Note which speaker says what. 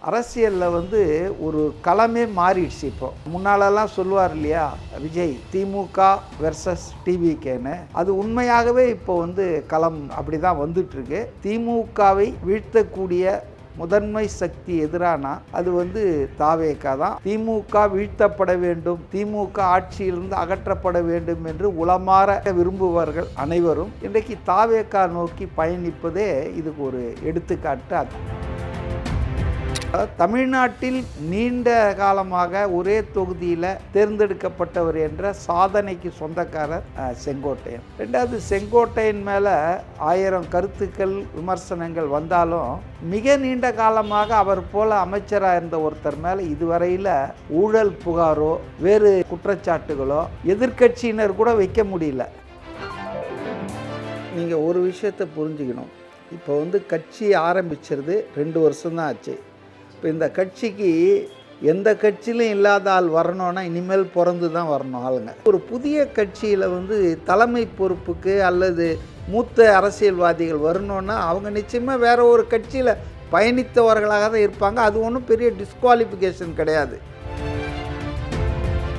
Speaker 1: அரசியலில் வந்து ஒரு களமே மாறிடுச்சு. இப்போ முன்னாலெல்லாம் சொல்லுவார் இல்லையா விஜய், திமுக வெர்சஸ் டிவிகேன்னு. அது உண்மையாகவே இப்போ வந்து களம் அப்படி தான் வந்துட்டுருக்கு. திமுகவை வீழ்த்தக்கூடிய முதன்மை சக்தி எதிரானா அது வந்து தாவேகா தான். திமுக வீழ்த்தப்பட வேண்டும், திமுக ஆட்சியிலிருந்து அகற்றப்பட வேண்டும் என்று உளமாற விரும்புபவர்கள் அனைவரும் இன்றைக்கு தாவேகா நோக்கி பயணிப்பதே இதுக்கு ஒரு எடுத்துக்காட்டு. தமிழ்நாட்டில் நீண்ட காலமாக ஒரே தொகுதியில் தேர்ந்தெடுக்கப்பட்டவர் என்ற சாதனைக்கு சொந்தக்காரர் செங்கோட்டையன். ரெண்டாவது, செங்கோட்டையன் மேலே 1000 கருத்துக்கள் விமர்சனங்கள் வந்தாலும் மிக நீண்ட காலமாக அவர் போல அமைச்சராக இருந்த ஒருத்தர் மேலே இதுவரையில் ஊழல் புகாரோ வேறு குற்றச்சாட்டுகளோ எதிர்க்கட்சியினர் கூட வைக்க முடியல. நீங்கள் ஒரு விஷயத்தை புரிஞ்சுக்கணும். இப்போ வந்து கட்சி ஆரம்பிச்சிருது 2 வருஷம்தான் ஆச்சு. இப்போ இந்த கட்சிக்கு எந்த கட்சியிலும் இல்லாத ஆள் வரணும்னா இனிமேல் பிறந்து தான் வரணும் ஆளுங்க. ஒரு புதிய கட்சியில் வந்து தலைமை பொறுப்புக்கு அல்லது மூத்த அரசியல்வாதிகள் வரணுன்னா அவங்க நிச்சயமாக வேறு ஒரு கட்சியில் பயணித்தவர்களாக தான் இருப்பாங்க. அது ஒன்றும் பெரிய டிஸ்குவாலிஃபிகேஷன் கிடையாது.